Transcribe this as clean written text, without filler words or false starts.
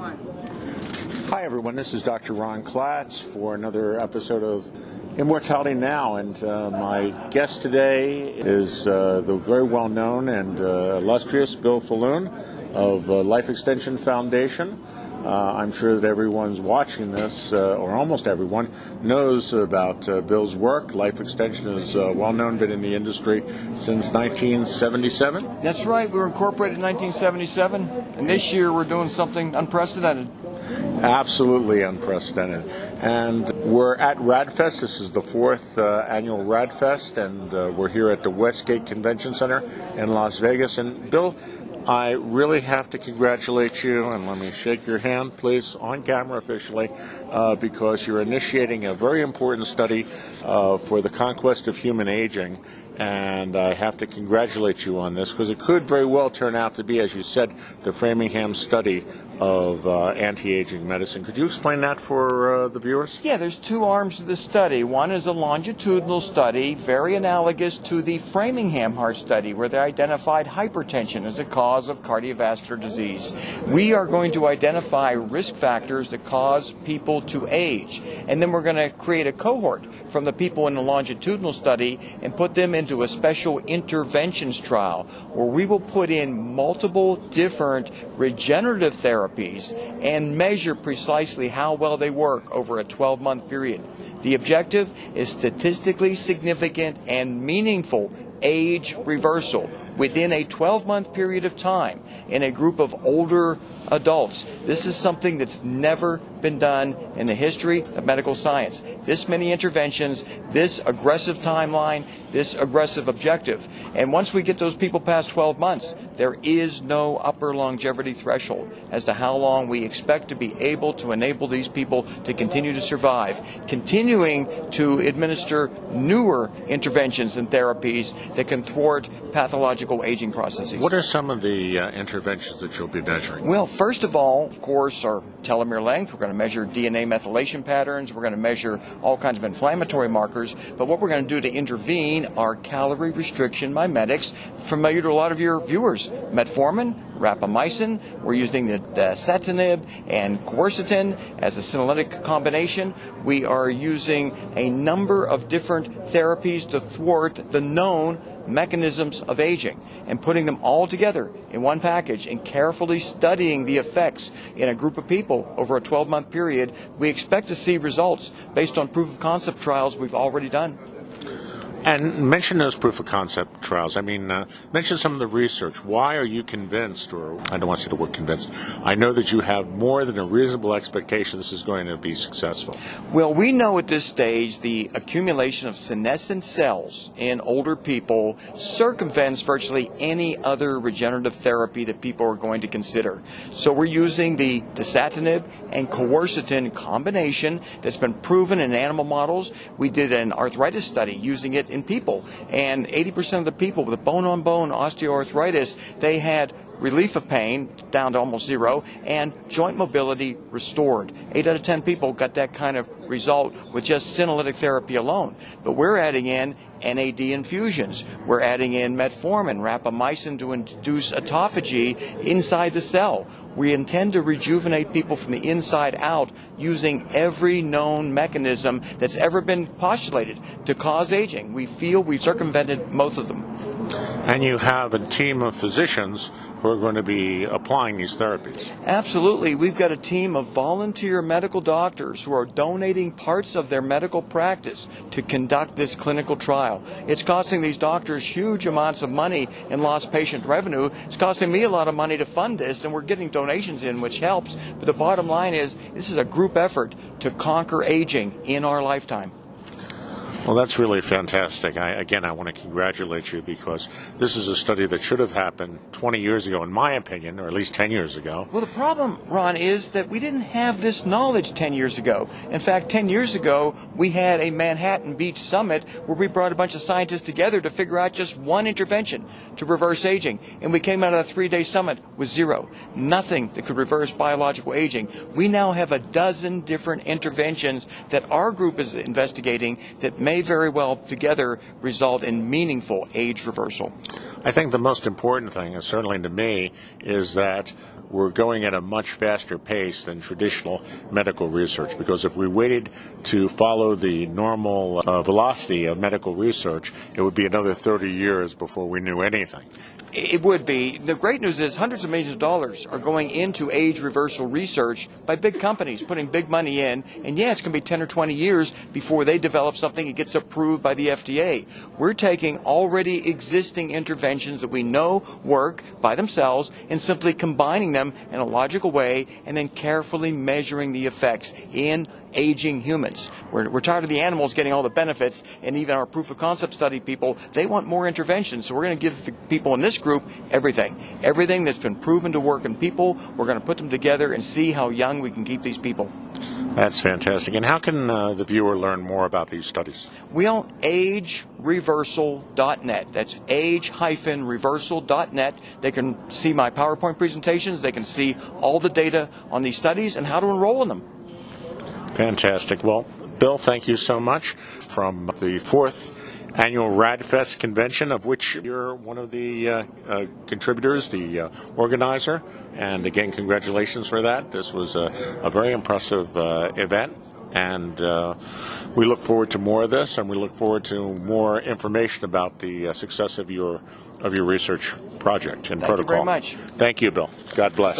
Hi everyone, this is Dr. Ron Klatz for another episode of Immortality Now, and my guest today is the very well-known and illustrious Bill Faloon of Life Extension Foundation. I'm sure that everyone's watching this, or almost everyone, knows about Bill's work. Life Extension is well-known, been in the industry since 1977. That's right. We were incorporated in 1977, and this year we're doing something unprecedented. Absolutely unprecedented. And we're at RAADFEST. This is the fourth annual RAADFEST, and we're here at the Westgate Convention Center in Las Vegas. And Bill, I really have to congratulate you, and let me shake your hand, please, on camera officially, because you're initiating a very important study for the conquest of human aging. And I have to congratulate you on this, because it could very well turn out to be, as you said, the Framingham study of anti-aging medicine. Could you explain that for the viewers? Yeah, there's two arms to this study. One is a longitudinal study, very analogous to the Framingham heart study, where they identified hypertension as a cause of cardiovascular disease. We are going to identify risk factors that cause people to age, and then we're going to create a cohort from the people in the longitudinal study and put them into a special interventions trial, where we will put in multiple different regenerative therapies and measure precisely how well they work over a 12-month period. The objective is statistically significant and meaningful age reversal within a 12-month period of time in a group of older adults. This is something that's never been done in the history of medical science. This many interventions, this aggressive timeline, this aggressive objective. And once we get those people past 12 months, there is no upper longevity threshold as to how long we expect to be able to enable these people to continue to survive, continuing to administer newer interventions and therapies that can thwart pathological aging processes. What are some of the interventions that you'll be measuring? Well, first of all, of course, our telomere length. We're going to measure DNA methylation patterns. We're going to measure all kinds of inflammatory markers. But what we're going to do to intervene are calorie restriction mimetics, familiar to a lot of your viewers. Metformin, rapamycin. We're using the dasatinib and quercetin as a senolytic combination. We are using a number of different therapies to thwart the known mechanisms of aging, and putting them all together in one package and carefully studying the effects in a group of people over a 12-month period. We expect to see results based on proof of concept trials we've already done. And mention those proof of concept trials. I mean, mention some of the research. Why are you convinced, or I don't want to say the word convinced, I know that you have more than a reasonable expectation this is going to be successful? Well, we know at this stage the accumulation of senescent cells in older people circumvents virtually any other regenerative therapy that people are going to consider. So we're using the dasatinib and quercetin combination that's been proven in animal models. We did an arthritis study using it in people, and 80% of the people with bone-on-bone osteoarthritis, they had relief of pain down to almost zero and joint mobility restored. 8 out of 10 people got that kind of result with just senolytic therapy alone. But we're adding in NAD infusions. We're adding in metformin, rapamycin to induce autophagy inside the cell. We intend to rejuvenate people from the inside out using every known mechanism that's ever been postulated to cause aging. We feel we've circumvented most of them. And you have a team of physicians who are going to be applying these therapies. Absolutely. We've got a team of volunteer medical doctors who are donating parts of their medical practice to conduct this clinical trial. It's costing these doctors huge amounts of money in lost patient revenue. It's costing me a lot of money to fund this, and we're getting donations in, which helps. But the bottom line is, this is a group effort to conquer aging in our lifetime. Well, that's really fantastic. I want to congratulate you, because this is a study that should have happened 20 years ago, in my opinion, or at least 10 years ago. Well, the problem, Ron, is that we didn't have this knowledge 10 years ago. In fact, 10 years ago, we had a Manhattan Beach summit where we brought a bunch of scientists together to figure out just one intervention to reverse aging. And we came out of that 3-day summit with zero. Nothing that could reverse biological aging. We now have a dozen different interventions that our group is investigating that may may very well together result in meaningful age reversal. I think the most important thing, and certainly to me, is that we're going at a much faster pace than traditional medical research, because if we waited to follow the normal velocity of medical research, it would be another 30 years before we knew anything. It would be. The great news is hundreds of millions of dollars are going into age reversal research by big companies, putting big money in. And yeah, it's going to be 10 or 20 years before they develop something that gets approved by the FDA. We're taking already existing interventions that we know work by themselves and simply combining them in a logical way and then carefully measuring the effects in aging humans. We're tired of the animals getting all the benefits, and even our proof of concept study people, they want more interventions. So we're going to give the people in this group everything that's been proven to work in people. We're going to put them together and see how young we can keep these people. That's fantastic. And how can the viewer learn more about these studies? We own agereversal.net. That's age-reversal.net. They can see my PowerPoint presentations. They can see all the data on these studies and how to enroll in them. Fantastic. Well, Bill, thank you so much. From the 4th Annual RAADFEST convention, of which you're one of the contributors, the organizer. And again, congratulations for that. This was a very impressive event. And we look forward to more of this, and we look forward to more information about the success of your research project and protocol. Thank you very much. Thank you, Bill. God bless.